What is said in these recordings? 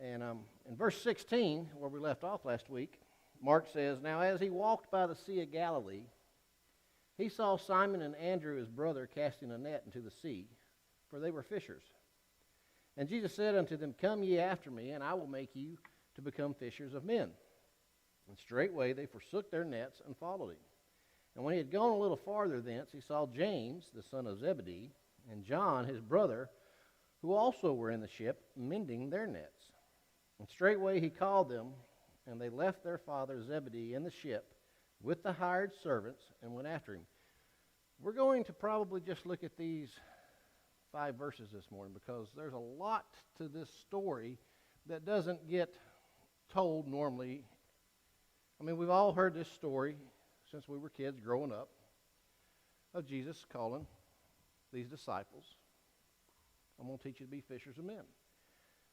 And in verse 16, where we left off last week, Mark says, "Now as he walked by the Sea of Galilee, he saw Simon and Andrew, his brother, casting a net into the sea, for they were fishers. And Jesus said unto them, Come ye after me, and I will make you to become fishers of men. And straightway they forsook their nets and followed him. And when he had gone a little farther thence, he saw James, the son of Zebedee, and John, his brother, who also were in the ship, mending their nets. And straightway he called them, and they left their father Zebedee in the ship with the hired servants and went after him." We're going to probably just look at these 5 verses this morning because there's a lot to this story that doesn't get told normally. I mean, we've all heard this story since we were kids growing up of Jesus calling these disciples, "I'm going to teach you to be fishers of men."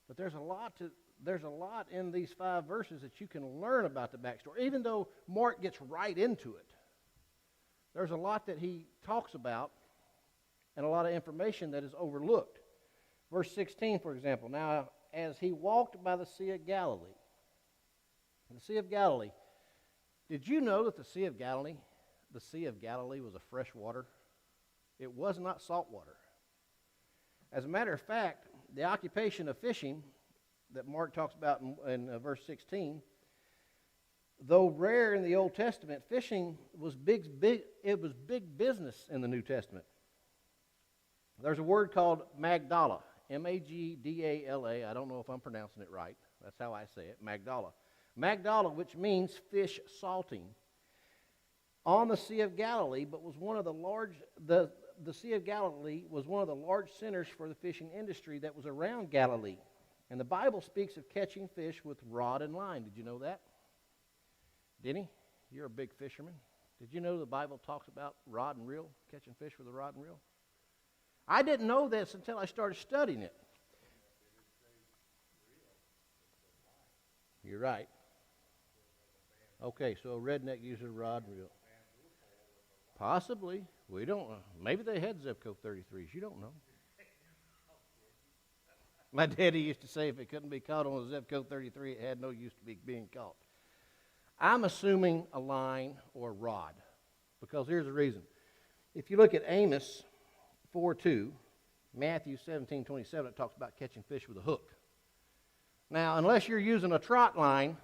But there's a lot in these 5 verses that you can learn about the backstory. Even though Mark gets right into it, there's a lot that he talks about and a lot of information that is overlooked. Verse 16, for example, "Now as he walked by the Sea of Galilee." The Sea of Galilee. Did you know that the Sea of Galilee was a fresh water? It was not salt water. As a matter of fact, the occupation of fishing that Mark talks about in verse 16, though rare in the Old Testament, fishing was big business in the New Testament. There's a word called Magdala, Magdala. I don't know if I'm pronouncing it right. That's how I say it, Magdala. Magdala, which means fish salting, on the Sea of Galilee, but was one of the Sea of Galilee was one of the large centers for the fishing industry that was around Galilee. And the Bible speaks of catching fish with rod and line. Did you know that? Denny, you're a big fisherman. Did you know the Bible talks about rod and reel, catching fish with a rod and reel? I didn't know this until I started studying it. You're right. Okay, so a redneck uses a rod and reel. Possibly. We don't know. Maybe they had Zebco 33s. You don't know. My daddy used to say if it couldn't be caught on a Zebco 33, it had no use to be being caught. I'm assuming a line or a rod because here's the reason. If you look at Amos 4:2, Matthew 17:27, it talks about catching fish with a hook. Now, unless you're using a trot line,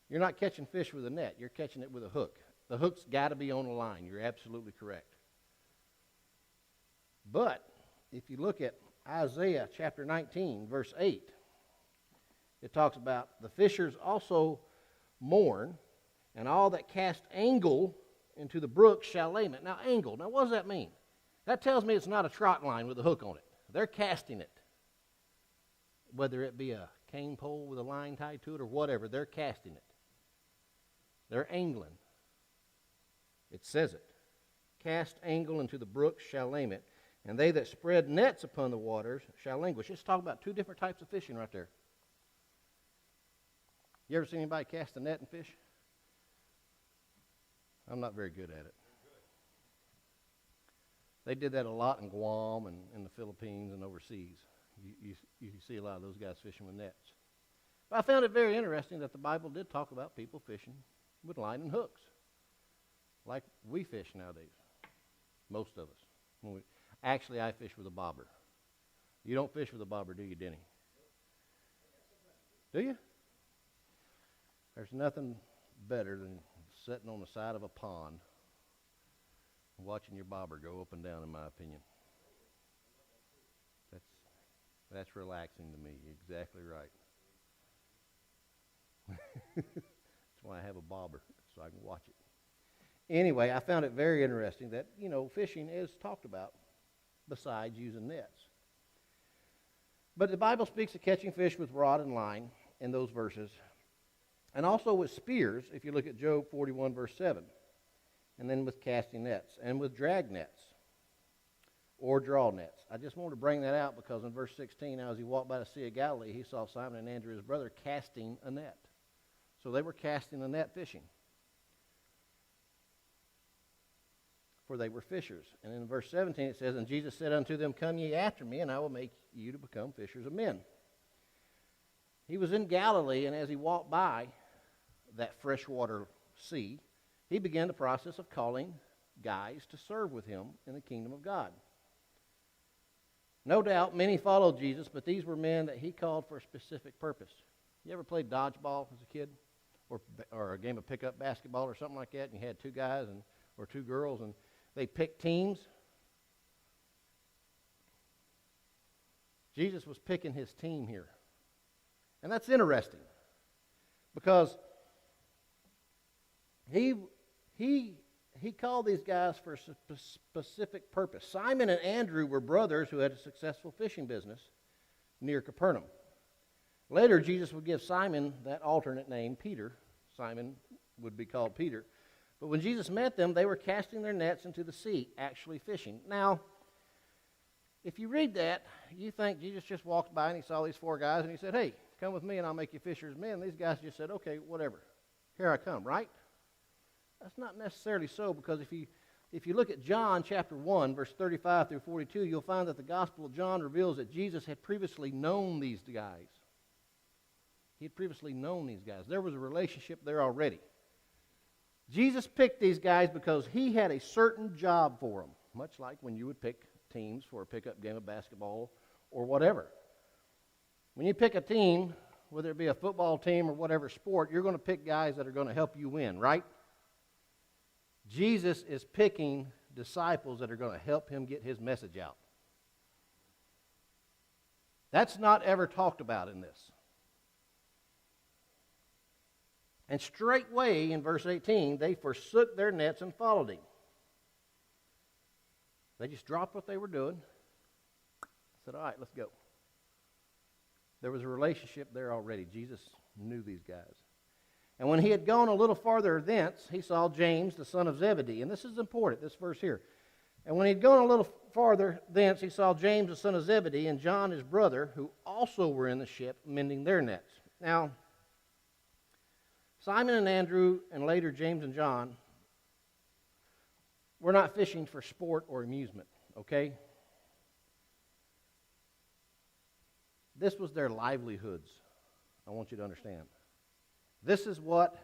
you're not catching fish with a net. You're catching it with a hook. The hook's got to be on a line. You're absolutely correct. But if you look at Isaiah chapter 19, verse 8, it talks about the fishers also mourn, and all that cast angle into the brook shall lament. Now, angle. Now, what does that mean? That tells me it's not a trot line with a hook on it. They're casting it. Whether it be a cane pole with a line tied to it or whatever, they're casting it. They're angling. It says it. Cast angle into the brook shall lament, and they that spread nets upon the waters shall languish. Let's talk about 2 different types of fishing right there. You ever seen anybody cast a net and fish? I'm not very good at it. They did that a lot in Guam and in the Philippines and overseas. You see a lot of those guys fishing with nets. But I found it very interesting that the Bible did talk about people fishing with line and hooks, like we fish nowadays, most of us. Actually, I fish with a bobber. You don't fish with a bobber, do you, Denny? Do you? There's nothing better than sitting on the side of a pond and watching your bobber go up and down, in my opinion. That's relaxing to me. Exactly right. That's why I have a bobber, so I can watch it. Anyway, I found it very interesting that, fishing is talked about besides using nets. But the Bible speaks of catching fish with rod and line in those verses, and also with spears, if you look at Job 41, verse 7, and then with casting nets, and with drag nets, or draw nets. I just wanted to bring that out because in verse 16, now as he walked by the Sea of Galilee, he saw Simon and Andrew, his brother, casting a net. So they were casting a net fishing. For they were fishers. And in verse 17 it says, "And Jesus said unto them, Come ye after me, and I will make you to become fishers of men." He was in Galilee, and as he walked by that freshwater sea, he began the process of calling guys to serve with him in the kingdom of God. No doubt many followed Jesus, but these were men that he called for a specific purpose. You ever played dodgeball as a kid? Or a game of pickup basketball or something like that, and you had two guys or two girls, and they picked teams? Jesus was picking his team here. And that's interesting because he called these guys for a specific purpose. Simon and Andrew were brothers who had a successful fishing business near Capernaum. Later, Jesus would give Simon that alternate name, Peter. Simon would be called Peter. But when Jesus met them, they were casting their nets into the sea, actually fishing. Now, if you read that, you think Jesus just walked by and he saw these four guys and he said, "Hey, come with me and I'll make you fishers of men." These guys just said, "Okay, whatever. Here I come," right? That's not necessarily so, because if you look at John chapter 1, verse 35 through 42, you'll find that the Gospel of John reveals that Jesus had previously known these guys. He had previously known these guys. There was a relationship there already. Jesus picked these guys because he had a certain job for them, much like when you would pick teams for a pickup game of basketball or whatever. When you pick a team, whether it be a football team or whatever sport, you're going to pick guys that are going to help you win, right? Jesus is picking disciples that are going to help him get his message out. That's not ever talked about in this. And straightway, in verse 18, they forsook their nets and followed him. They just dropped what they were doing. Said, "All right, let's go." There was a relationship there already. Jesus knew these guys. And when he had gone a little farther thence, he saw James, the son of Zebedee. And this is important, this verse here. And when he had gone a little farther thence, he saw James, the son of Zebedee, and John, his brother, who also were in the ship, mending their nets. Now, Simon and Andrew, and later James and John, were not fishing for sport or amusement, okay? This was their livelihoods, I want you to understand. This is what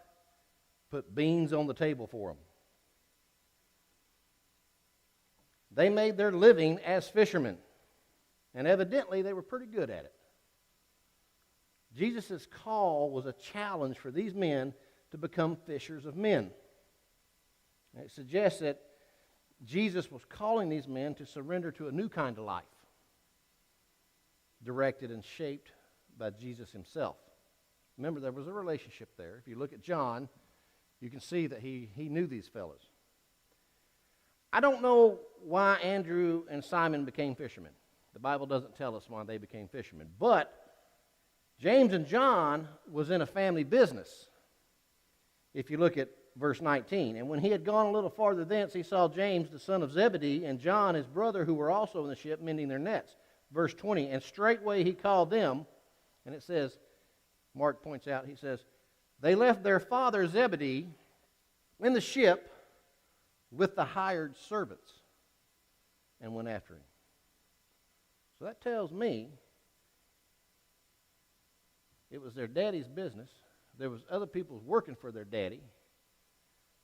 put beans on the table for them. They made their living as fishermen, and evidently they were pretty good at it. Jesus' call was a challenge for these men to become fishers of men. And it suggests that Jesus was calling these men to surrender to a new kind of life, directed and shaped by Jesus himself. Remember, there was a relationship there. If you look at John, you can see that he knew these fellas. I don't know why Andrew and Simon became fishermen. The Bible doesn't tell us why they became fishermen. But James and John was in a family business, if you look at verse 19. And when he had gone a little farther thence, he saw James, the son of Zebedee, and John, his brother, who were also in the ship, mending their nets. Verse 20, and straightway he called them, and it says, Mark points out, he says, they left their father Zebedee in the ship with the hired servants and went after him. So that tells me it was their daddy's business. There was other people working for their daddy,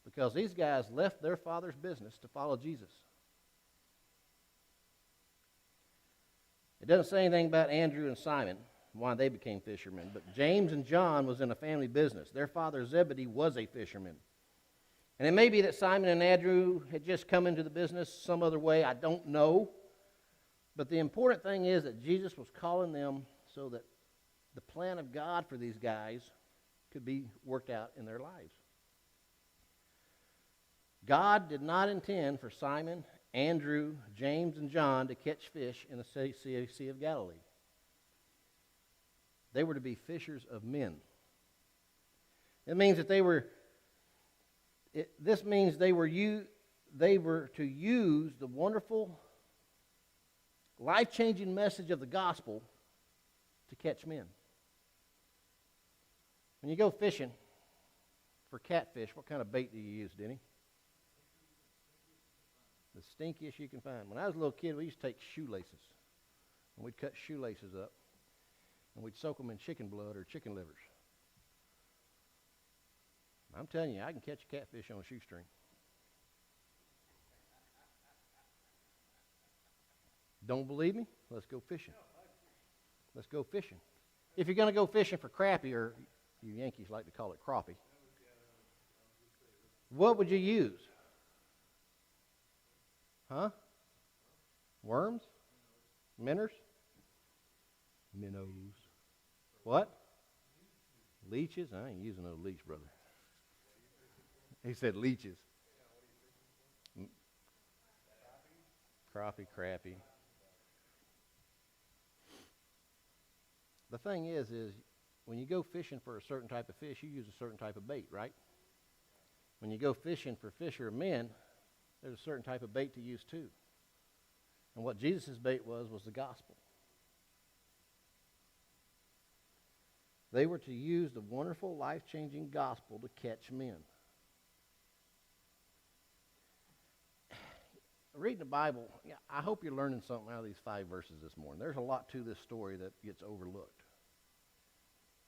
because these guys left their father's business to follow Jesus. It doesn't say anything about Andrew and Simon, why they became fishermen, but James and John was in a family business. Their father Zebedee was a fisherman. And it may be that Simon and Andrew had just come into the business some other way. I don't know. But the important thing is that Jesus was calling them so that the plan of God for these guys could be worked out in their lives. God did not intend for Simon, Andrew, James, and John to catch fish in the Sea of Galilee. They were to be fishers of men. It means that they were to use the wonderful, life-changing message of the gospel to catch men. When you go fishing for catfish, what kind of bait do you use, Denny? The stinkiest you can find. When I was a little kid, we used to take shoelaces, and we'd cut shoelaces up. and we'd soak them in chicken blood or chicken livers. I'm telling you, I can catch a catfish on a shoestring. Don't believe me? Let's go fishing. Let's go fishing. If you're going to go fishing for crappie, or you Yankees like to call it crappie, what would you use? Huh? Worms? Minnows? Minnows. What? Leeches? I ain't using no leech, brother. He said leeches. Crappie, crappie. The thing is when you go fishing for a certain type of fish, you use a certain type of bait, right? When you go fishing for fishermen, there's a certain type of bait to use too. And what Jesus' bait was the gospel. They were to use the wonderful, life-changing gospel to catch men. Reading the Bible, I hope you're learning something out of these 5 verses this morning. There's a lot to this story that gets overlooked.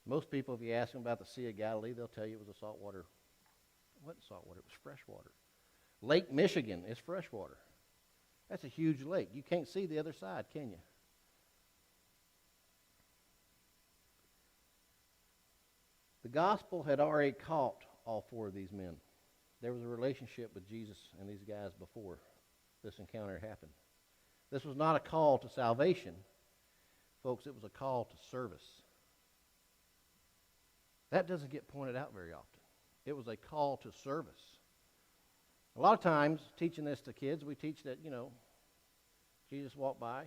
Most people, if you ask them about the Sea of Galilee, they'll tell you it was a saltwater. What saltwater? It was freshwater. Lake Michigan is freshwater. That's a huge lake. You can't see the other side, can you? The gospel had already caught all 4 of these men. There was a relationship with Jesus and these guys before this encounter happened. This was not a call to salvation. Folks, it was a call to service. That doesn't get pointed out very often. It was a call to service. A lot of times, teaching this to kids, we teach that, Jesus walked by,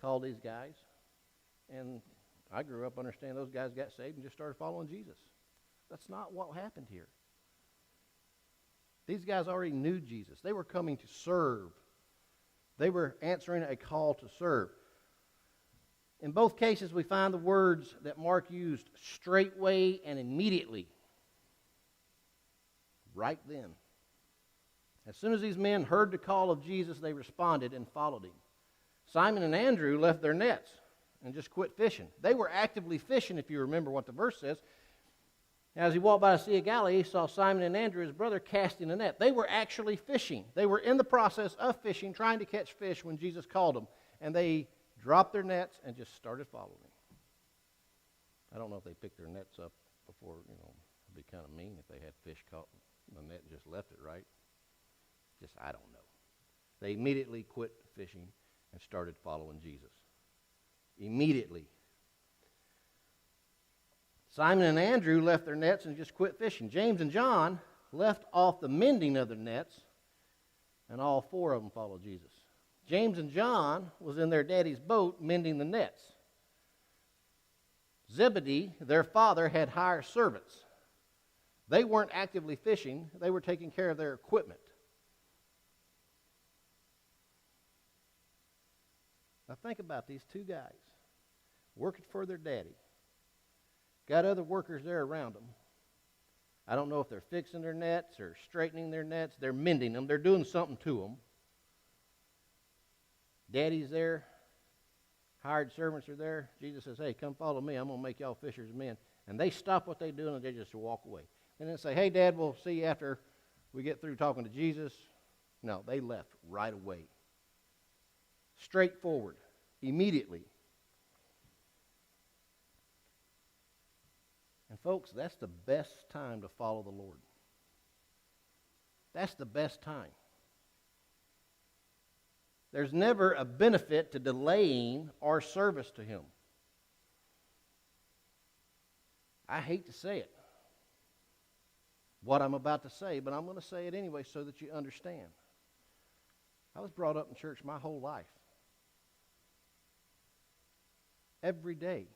called these guys, and I grew up understanding those guys got saved and just started following Jesus. That's not what happened here. These guys already knew Jesus. They were coming to serve. They were answering a call to serve. In both cases, we find the words that Mark used, straightway and immediately. Right then. As soon as these men heard the call of Jesus, they responded and followed him. Simon and Andrew left their nets and just quit fishing. They were actively fishing, if you remember what the verse says. As he walked by the Sea of Galilee, he saw Simon and Andrew, his brother, casting a net. They were actually fishing. They were in the process of fishing, trying to catch fish when Jesus called them. And they dropped their nets and just started following him. I don't know if they picked their nets up before, it'd be kind of mean if they had fish caught in the net and just left it, right? I don't know. They immediately quit fishing and started following Jesus. Immediately. Simon and Andrew left their nets and just quit fishing. James and John left off the mending of their nets, and all 4 of them followed Jesus. James and John was in their daddy's boat mending the nets. Zebedee, their father, had hired servants. They weren't actively fishing. They were taking care of their equipment. Now think about these 2 guys working for their daddy. Got other workers there around them. I don't know if they're fixing their nets or straightening their nets. They're mending them. They're doing something to them. Daddy's there. Hired servants are there. Jesus says, hey, come follow me. I'm going to make y'all fishers of men. And they stop what they're doing and they just walk away. And then say, hey, Dad, we'll see you after we get through talking to Jesus. No, they left right away. Straightforward. Immediately. And folks, that's the best time to follow the Lord. That's the best time. There's never a benefit to delaying our service to Him. I hate to say it, what I'm about to say, but I'm going to say it anyway so that you understand. I was brought up in church my whole life. Every day.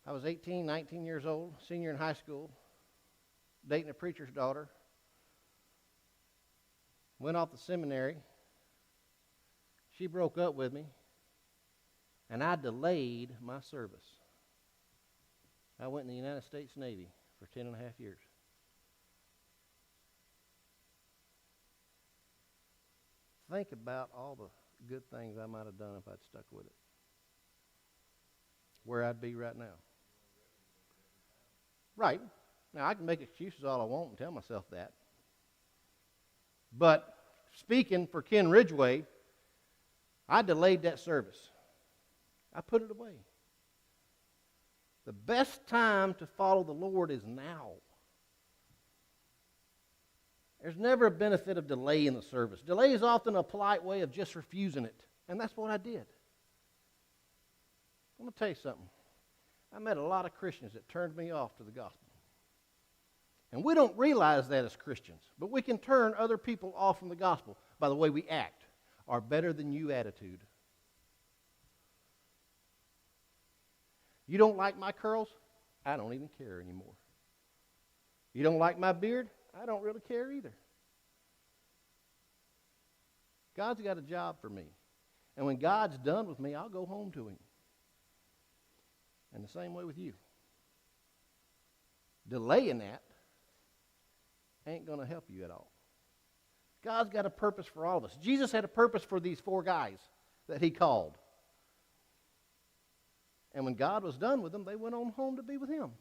I was 18, 19 years old, senior in high school, dating a preacher's daughter. Went off to seminary. She broke up with me, and I delayed my service. I went in the United States Navy for 10 and a half years. Think about all the good things I might have done if I'd stuck with it. where I'd be right now. Right. Now, I can make excuses all I want and tell myself that. But speaking for Ken Ridgway, I delayed that service. I put it away. The best time to follow the Lord is now. There's never a benefit of delay in the service. Delay is often a polite way of just refusing it. And that's what I did. I'm going to tell you something. I met a lot of Christians that turned me off to the gospel. And we don't realize that as Christians. But we can turn other people off from the gospel by the way we act. Our better than you attitude. You don't like my curls? I don't even care anymore. You don't like my beard? I don't really care either. God's got a job for me. And when God's done with me, I'll go home to Him. And the same way with you. Delaying that ain't going to help you at all. God's got a purpose for all of us. Jesus had a purpose for these 4 guys that He called. And when God was done with them, they went on home to be with Him.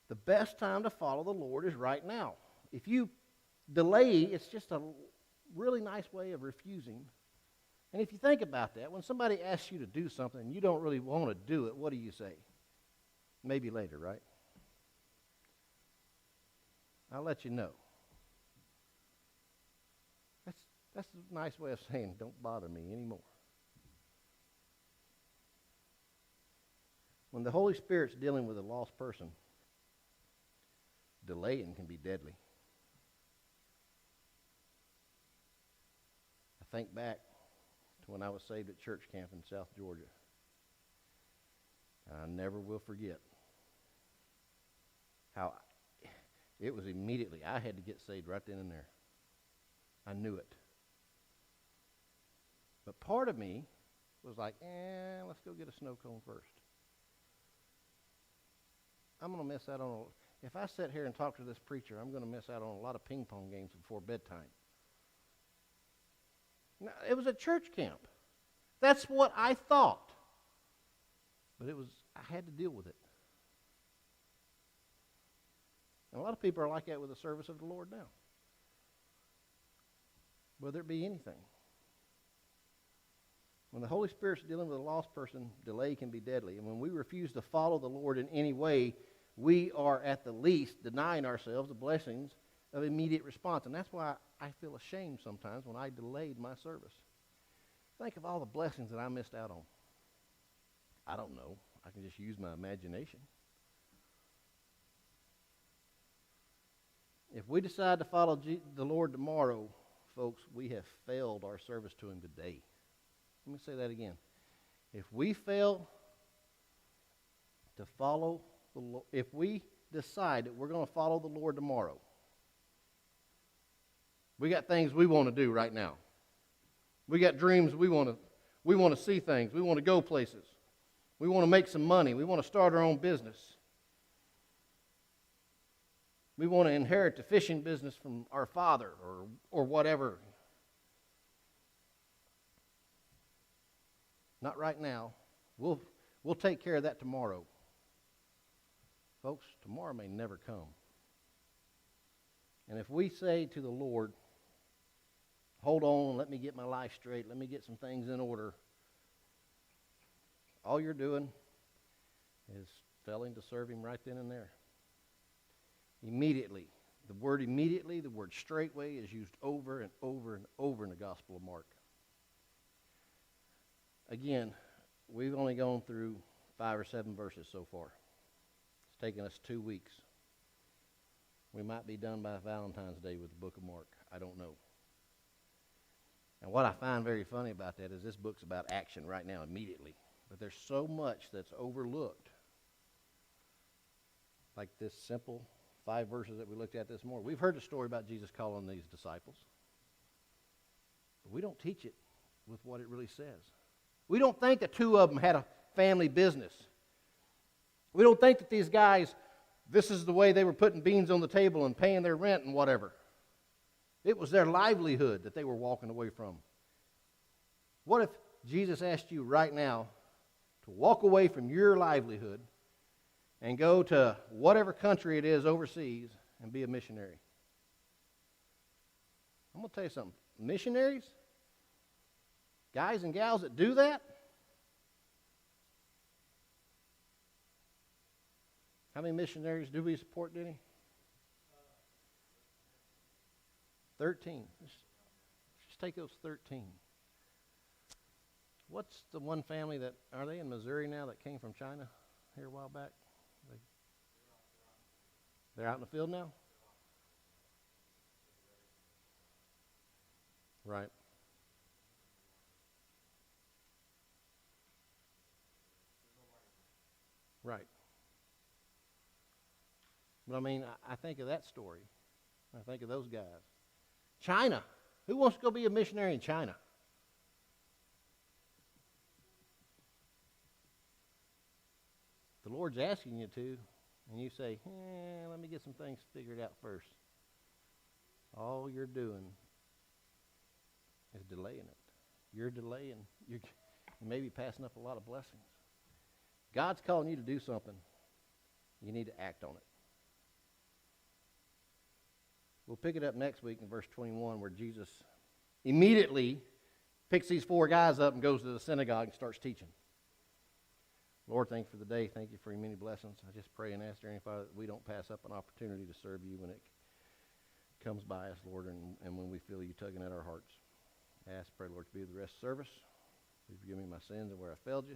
The best time to follow the Lord is right now. If you delay, it's just a really nice way of refusing. And if you think about that, when somebody asks you to do something and you don't really want to do it, what do you say? Maybe later, right? I'll let you know. That's a nice way of saying, don't bother me anymore. When the Holy Spirit's dealing with a lost person, delaying can be deadly. I think back to when I was saved at church camp in South Georgia. I never will forget how it was immediately, I had to get saved right then and there. I knew it. But part of me was like, let's go get a snow cone first. I'm going to miss out on, if I sit here and talk to this preacher, I'm going to miss out on a lot of ping pong games before bedtime. Now, it was a church camp. That's what I thought. But I had to deal with it. And a lot of people are like that with the service of the Lord now. Whether it be anything. When the Holy Spirit's dealing with a lost person, delay can be deadly. And when we refuse to follow the Lord in any way, we are at the least denying ourselves the blessings of immediate response. And that's why I feel ashamed sometimes when I delayed my service. Think of all the blessings that I missed out on. I don't know. I can just use my imagination. If we decide to follow the Lord tomorrow, folks, we have failed our service to Him today. Let me say that again. If we fail to follow the Lord, if we decide that we're going to follow the Lord tomorrow, we got things we want to do right now. We got dreams we want to see things. We want to go places. We want to make some money. We want to start our own business. We want to inherit the fishing business from our father or whatever. Not right now. We'll take care of that tomorrow. Folks, tomorrow may never come. And if we say to the Lord, hold on, let me get my life straight, let me get some things in order, all you're doing is failing to serve Him right then and there. Immediately. The word immediately, the word straightway is used over and over and over in the Gospel of Mark. Again, we've only gone through 5 or 7 verses so far. It's taken us 2 weeks. We might be done by Valentine's Day with the book of Mark. I don't know. And what I find very funny about that is this book's about action right now, immediately. But there's so much that's overlooked. Like this simple 5 verses that we looked at this morning. We've heard the story about Jesus calling these disciples. But we don't teach it with what it really says. We don't think that 2 of them had a family business. We don't think that these guys, this is the way they were putting beans on the table and paying their rent and whatever. It was their livelihood that they were walking away from. What if Jesus asked you right now to walk away from your livelihood and go to whatever country it is overseas and be a missionary. I'm going to tell you something. Missionaries, guys and gals that do that, how many missionaries do we support, Denny? 13. Just take those 13. What's the one family that, are they in Missouri now, that came from China here a while back? They're out in the field now? Right. Right. But I mean, I think of that story. I think of those guys. China. Who wants to go be a missionary in China? The Lord's asking you to, and you say, let me get some things figured out first. All you're doing is delaying it. You're delaying. You may be passing up a lot of blessings. God's calling you to do something. You need to act on it. We'll pick it up next week in verse 21, where Jesus immediately picks these 4 guys up and goes to the synagogue and starts teaching. Lord, thank you for the day. Thank you for your many blessings. I just pray and ask, dear Father, that we don't pass up an opportunity to serve you when it comes by us, Lord, and when we feel you tugging at our hearts. I ask, pray, Lord, to be with the rest of the service. Please forgive me my sins and where I failed you.